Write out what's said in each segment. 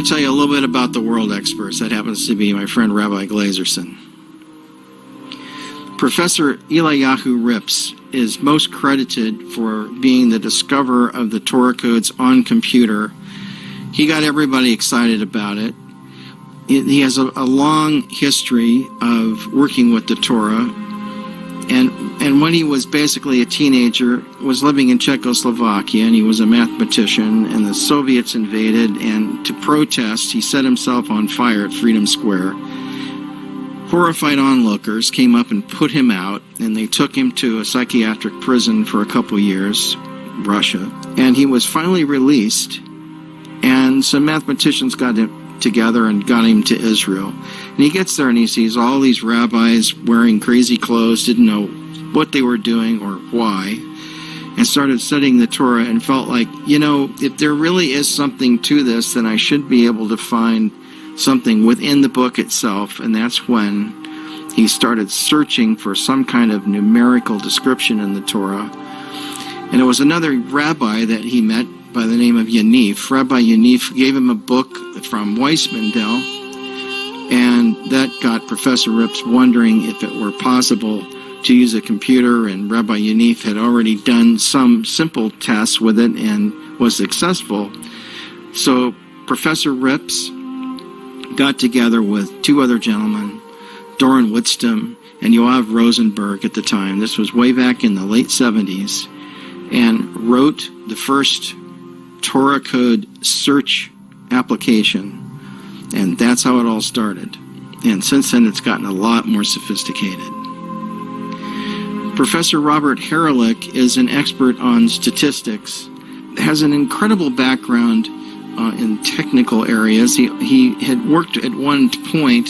to tell you a little bit about the world experts. That happens to be my friend Rabbi Glazerson. Professor Eliyahu Rips is most credited for being the discoverer of the Torah codes on computer. He got everybody excited about it. He has a long history of working with the Torah, and when he was basically a teenager, was living in Czechoslovakia, and he was a mathematician, and the Soviets invaded, and to protest, he set himself on fire at Freedom Square. Horrified onlookers came up and put him out, and they took him to a psychiatric prison for a couple years, Russia, and he was finally released, and some mathematicians got him together and got him to Israel. And he gets there and he sees all these rabbis wearing crazy clothes, didn't know what they were doing or why, and started studying the Torah and felt like, if there really is something to this, then I should be able to find something within the book itself. And that's when he started searching for some kind of numerical description in the Torah. And it was another rabbi that he met by the name of Yanif. Rabbi Yanif gave him a book from Weissmandel, and that got Professor Rips wondering if it were possible to use a computer, and Rabbi Yanif had already done some simple tests with it and was successful. So Professor Rips got together with two other gentlemen, Doran Whitston and Yoav Rosenberg at the time. This was way back in the late 70s, and wrote the first Torah code search application, and that's how it all started. And since then, it's gotten a lot more sophisticated. Professor Robert Haralick is an expert on statistics, has an incredible background in technical areas. He had worked at one point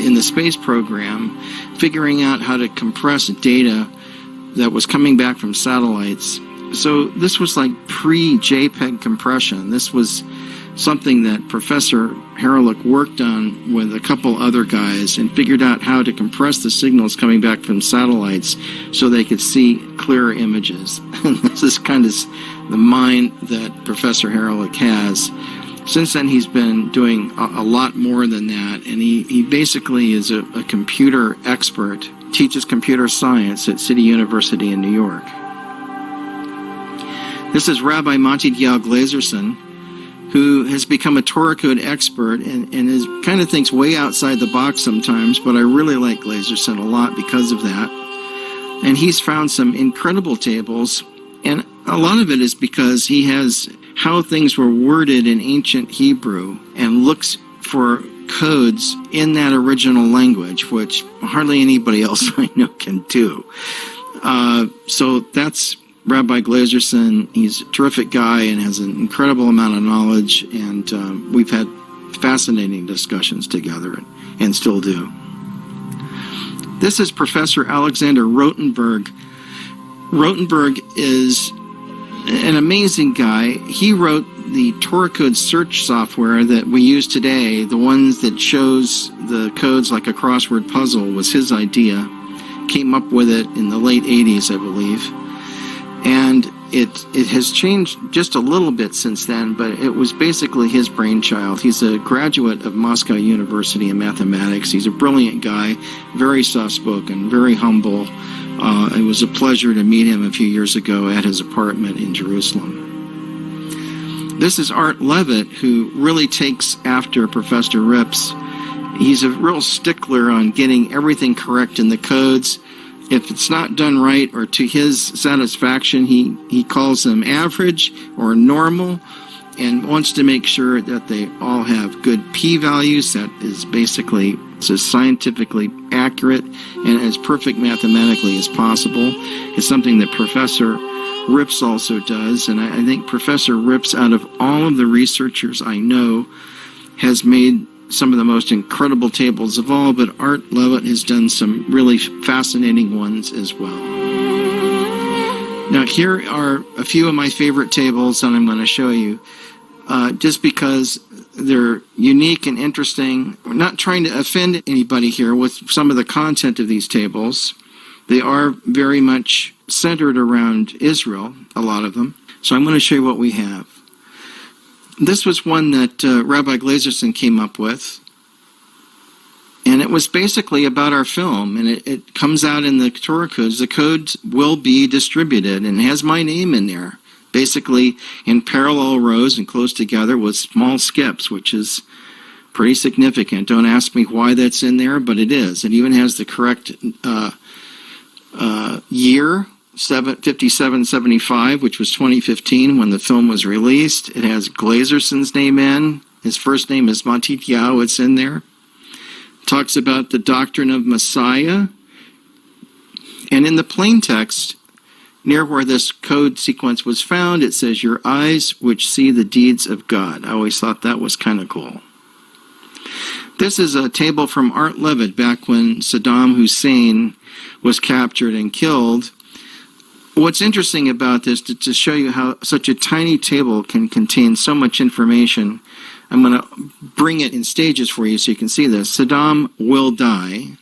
in the space program, figuring out how to compress data that was coming back from satellites. So this was like pre-JPEG compression. This was something that Professor Haralick worked on with a couple other guys and figured out how to compress the signals coming back from satellites so they could see clearer images. And this is kind of the mind that Professor Haralick has. Since then, he's been doing a lot more than that, and he basically is a computer expert, teaches computer science at City University in New York. This is Rabbi Matityahu Glazerson, who has become a Torah code expert and is kind of thinks way outside the box sometimes, but I really like Glazerson a lot because of that. And he's found some incredible tables, and a lot of it is because he has how things were worded in ancient Hebrew and looks for codes in that original language, which hardly anybody else I know can do. So that's Rabbi Glazerson. He's a terrific guy and has an incredible amount of knowledge, and we've had fascinating discussions together and still do. This is Professor Alexander Rotenberg. Rotenberg is an amazing guy. He wrote the Torah code search software that we use today, the ones that shows the codes like a crossword puzzle, was his idea. Came up with it in the late 80s, I believe. And it has changed just a little bit since then, but it was basically his brainchild. He's a graduate of Moscow University in mathematics. He's a brilliant guy, very soft-spoken, very humble. It was a pleasure to meet him a few years ago at his apartment in Jerusalem. This is Art Levitt, who really takes after Professor Rips. He's a real stickler on getting everything correct in the codes. If it's not done right or to his satisfaction, he calls them average or normal and wants to make sure that they all have good p-values. That is basically as scientifically accurate and as perfect mathematically as possible. It's something that Professor Rips also does, and I think Professor Rips, out of all of the researchers I know, has made some of the most incredible tables of all, but Art Levitt has done some really fascinating ones as well. Now, here are a few of my favorite tables that I'm going to show you, just because they're unique and interesting. We're not trying to offend anybody here with some of the content of these tables. They are very much centered around Israel, a lot of them. So I'm going to show you what we have. This was one that Rabbi Glazerson came up with. And it was basically about our film, and it comes out in the Torah codes. The codes will be distributed, and it has my name in there, basically in parallel rows and close together with small skips, which is pretty significant. Don't ask me why that's in there, but it is. It even has the correct year, 5775, which was 2015 when the film was released. It has Glazerson's name in. His first name is Matityahu. It's in there. Talks about the doctrine of Messiah. And in the plain text, near where this code sequence was found, it says, your eyes which see the deeds of God. I always thought that was kind of cool. This is a table from Art Levitt back when Saddam Hussein was captured and killed. What's interesting about this, to show you how such a tiny table can contain so much information, I'm going to bring it in stages for you so you can see this. Saddam will die.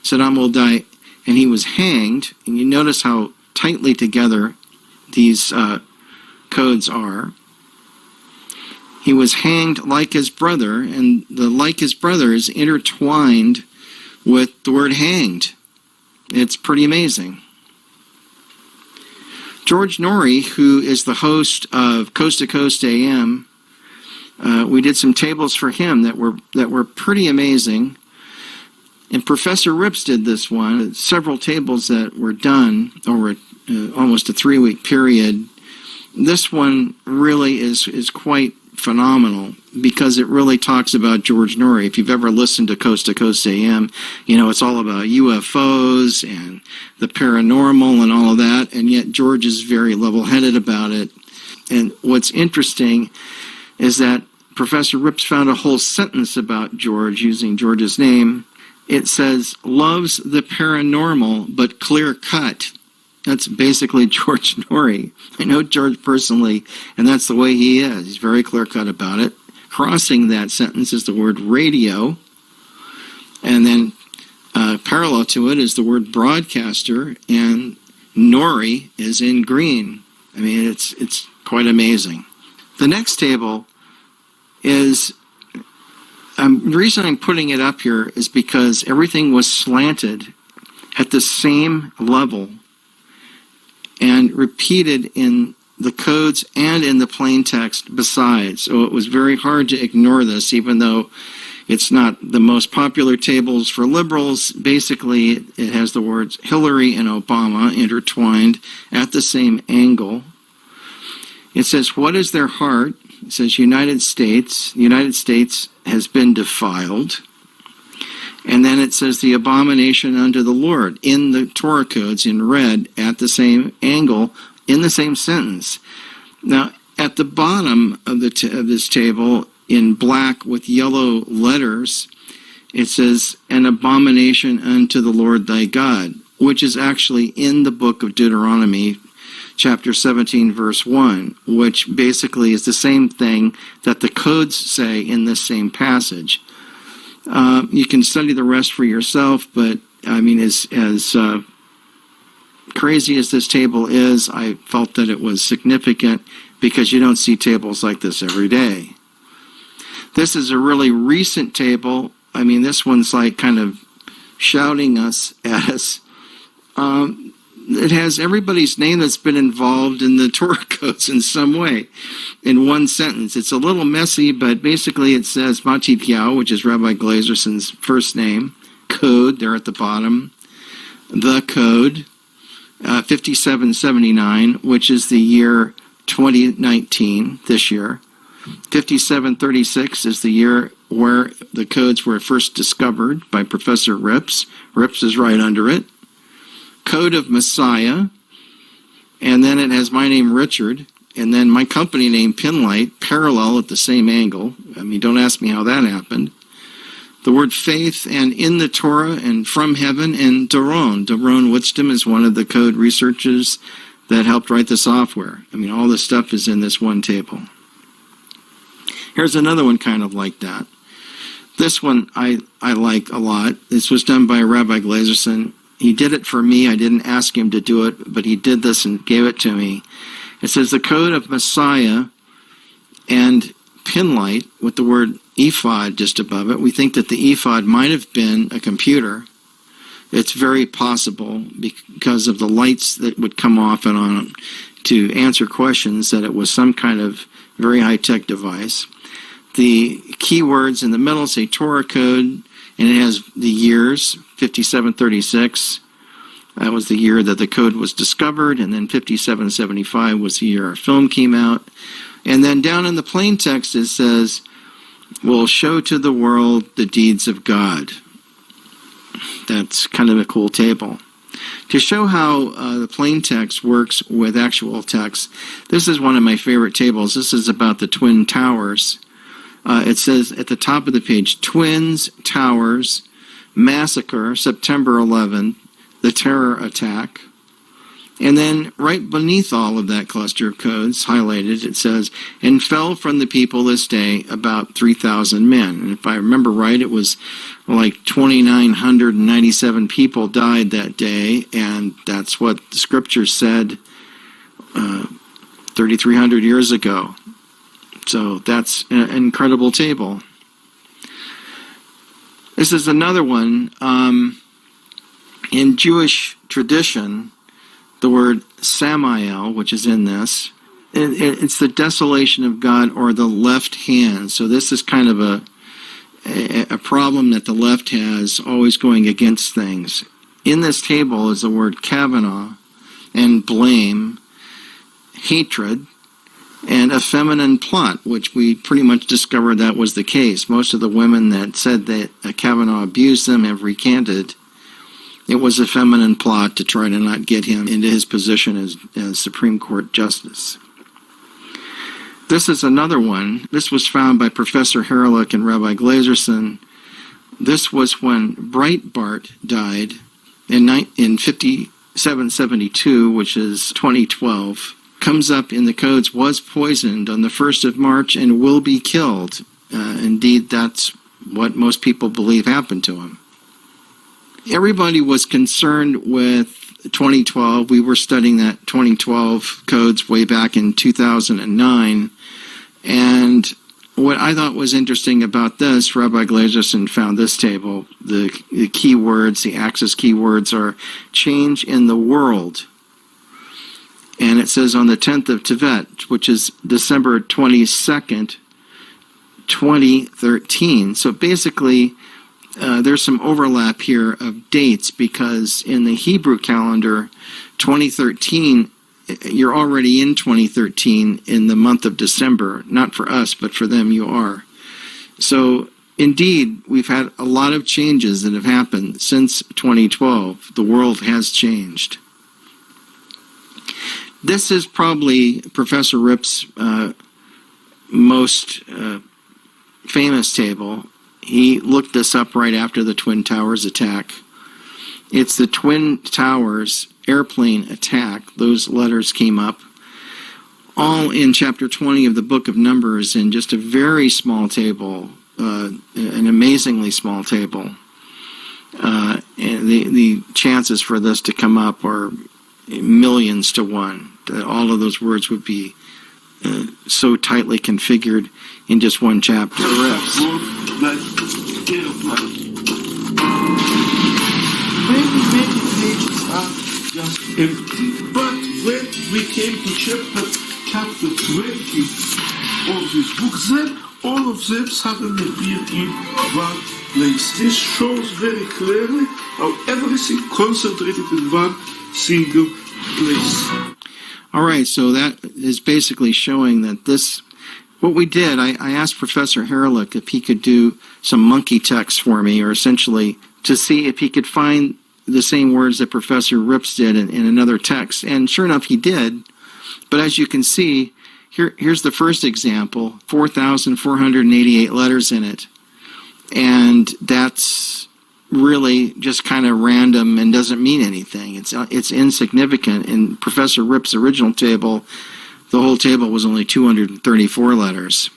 Saddam will die, and he was hanged. And you notice how tightly together these codes are. He was hanged like his brother, and the like his brother is intertwined with the word hanged. It's pretty amazing. George Norrie, who is the host of Coast to Coast AM, we did some tables for him that were pretty amazing. And Professor Rips did this one, several tables that were done over almost a 3-week period. This one really is quite phenomenal because it really talks about George Norrie. If you've ever listened to Coast AM, you know it's all about UFOs and the paranormal and all of that, and yet George is very level-headed about it. And what's interesting is that Professor Rips found a whole sentence about George using George's name. It says, loves the paranormal, but clear-cut. That's basically George Norrie. I know George personally, and that's the way he is. He's very clear-cut about it. Crossing that sentence is the word radio, and then parallel to it is the word broadcaster, and Norrie is in green. I mean, it's quite amazing. The next table is, the reason I'm putting it up here is because everything was slanted at the same level and repeated in the codes and in the plain text besides. So it was very hard to ignore this, even though it's not the most popular tables for liberals. Basically, it has the words Hillary and Obama intertwined at the same angle. It says, what is their heart? It says United States. The United States has been defiled. And then it says the abomination unto the Lord in the Torah codes in red at the same angle in the same sentence. Now, at the bottom of this table in black with yellow letters, it says an abomination unto the Lord thy God, which is actually in the book of Deuteronomy, chapter 17, verse 1, which basically is the same thing that the codes say in this same passage. You can study the rest for yourself, but I mean, as crazy as this table is, I felt that it was significant because you don't see tables like this every day. This is a really recent table. I mean, this one's like kind of shouting at us. It has everybody's name that's been involved in the Torah codes in some way in one sentence. It's a little messy, but basically it says Matityahu, which is Rabbi Glazerson's first name, code there at the bottom, the code, 5779, which is the year 2019, this year. 5736 is the year where the codes were first discovered by Professor Rips. Rips is right under it. Code of Messiah, and then it has my name, Richard, and then my company name, Pinlight, parallel at the same angle. I mean, don't ask me how that happened. The word faith and in the Torah and from heaven and Doron. Doron Witstam is one of the code researchers that helped write the software. I mean, all this stuff is in this one table. Here's another one kind of like that. This one I like a lot. This was done by Rabbi Glazerson. He did it for me. I didn't ask him to do it, but he did this and gave it to me. It says the code of Messiah and Pinlight with the word ephod just above it. We think that the ephod might have been a computer. It's very possible because of the lights that would come off and on to answer questions that it was some kind of very high-tech device. The keywords in the middle say Torah code, and it has the years, 5736. That was the year that the code was discovered, and then 5775 was the year our film came out. And then down in the plain text it says, "Will show to the world the deeds of God." That's kind of a cool table. To show how the plain text works with actual text, this is one of my favorite tables. This is about the Twin Towers. It says at the top of the page, Twins Towers Massacre, September 11th, the terror attack. And then right beneath all of that cluster of codes, highlighted, it says, "And fell from the people this day about 3,000 men." And if I remember right, it was like 2,997 people died that day, and that's what the scriptures said 3,300 years ago. So that's an incredible table. This is another one. In Jewish tradition, the word Samael, which is in this, it's the desolation of God, or the left hand. So this is kind of a problem that the left has, always going against things. In this table is the word Kavanaugh and blame, hatred, and a feminine plot, which we pretty much discovered that was the case. Most of the women that said that Kavanaugh abused them have recanted. It was a feminine plot to try to not get him into his position as Supreme Court Justice. This is another one. This was found by Professor Haralick and Rabbi Glazerson. This was when Breitbart died in 5772, which is 2012. Comes up in the codes, was poisoned on the 1st of March and will be killed. Indeed, that's what most people believe happened to him. Everybody was concerned with 2012. We were studying that 2012 codes way back in 2009. And what I thought was interesting about this, Rabbi Glazerson found this table. The keywords, the axis keywords are change in the world. And it says on the 10th of Tevet, which is December 22nd, 2013. So basically, there's some overlap here of dates, because in the Hebrew calendar, 2013, you're already in 2013 in the month of December. Not for us, but for them you are. So indeed, we've had a lot of changes that have happened since 2012. The world has changed. This is probably Professor Ripp's most famous table. He looked this up right after the Twin Towers attack. It's the Twin Towers airplane attack. Those letters came up all in chapter 20 of the book of Numbers in just a very small table, an amazingly small table. And the chances for this to come up are millions to one. All of those words would be so tightly configured in just one chapter. Riffs. Many pages are just empty. But when we came to chapter 20 of this book, then all of them suddenly appear in one place. This shows very clearly how everything concentrated in one single place. All right, so that is basically showing that this, what we did, I asked Professor Haralick if he could do some monkey text for me, or essentially to see if he could find the same words that Professor Rips did in another text. And sure enough, he did. But as you can see, here's the first example, 4,488 letters in it. And that's really just kind of random and doesn't mean anything. It's insignificant. In Professor Ripp's original table, the whole table was only 234 letters.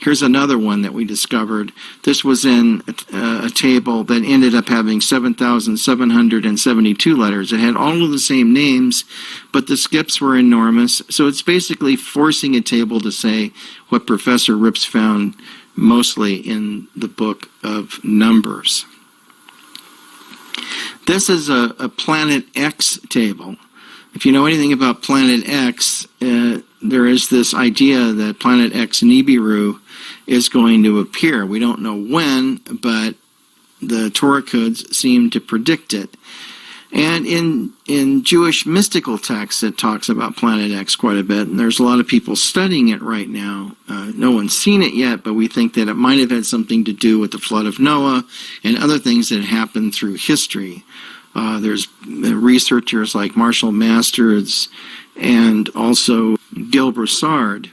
Here's another one that we discovered. This was in a table that ended up having 7,772 letters. It had all of the same names, but the skips were enormous. So it's basically forcing a table to say what Professor Rips found mostly in the book of Numbers. This is a Planet X table. If you know anything about Planet X, there is this idea that Planet X Nibiru is going to appear. We don't know when, but the Torah codes seem to predict it. And in Jewish mystical texts, it talks about Planet X quite a bit, and there's a lot of people studying it right now. No one's seen it yet, but we think that it might have had something to do with the flood of Noah and other things that happened through history. There's researchers like Marshall Masters and also Gil Broussard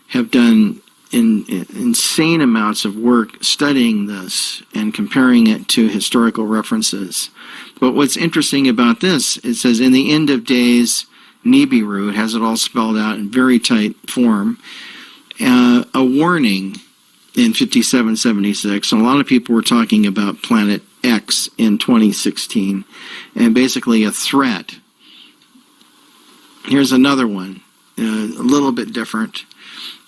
have done insane amounts of work studying this and comparing it to historical references. But what's interesting about this, it says, in the end of days, Nibiru, it has it all spelled out in very tight form, a warning in 5776. And a lot of people were talking about Planet X in 2016, and basically a threat. Here's another one, a little bit different.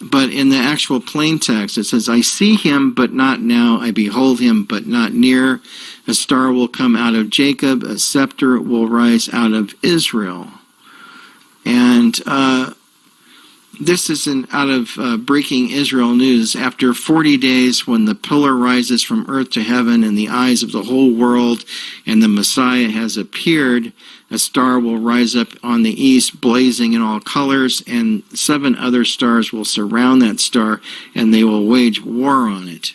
But in the actual plain text, it says, I see him, but not now. I behold him, but not near. A star will come out of Jacob. A scepter will rise out of Israel. And this is out of Breaking Israel News. After 40 days, when the pillar rises from earth to heaven in the eyes of the whole world, and the Messiah has appeared, a star will rise up on the east, blazing in all colors, and 7 other stars will surround that star, and they will wage war on it.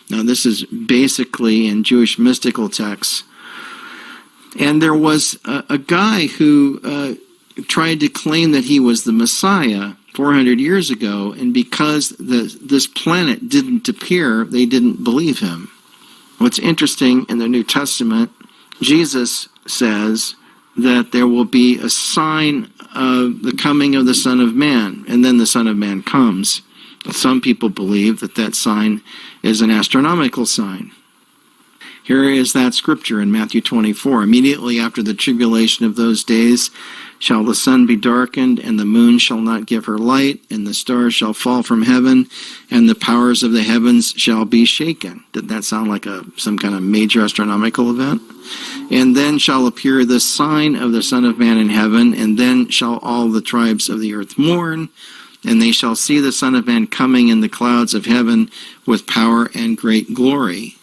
Now, this is basically in Jewish mystical texts. And there was a guy who tried to claim that he was the Messiah 400 years ago, and because this planet didn't appear, they didn't believe him. What's interesting, in the New Testament, Jesus says that there will be a sign of the coming of the Son of Man, and then the Son of Man comes. Some people believe that that sign is an astronomical sign. Here is that scripture in Matthew 24. Immediately after the tribulation of those days shall the sun be darkened, and the moon shall not give her light, and the stars shall fall from heaven, and the powers of the heavens shall be shaken. Did that sound like some kind of major astronomical event? And then shall appear the sign of the Son of Man in heaven, and then shall all the tribes of the earth mourn, and they shall see the Son of Man coming in the clouds of heaven with power and great glory.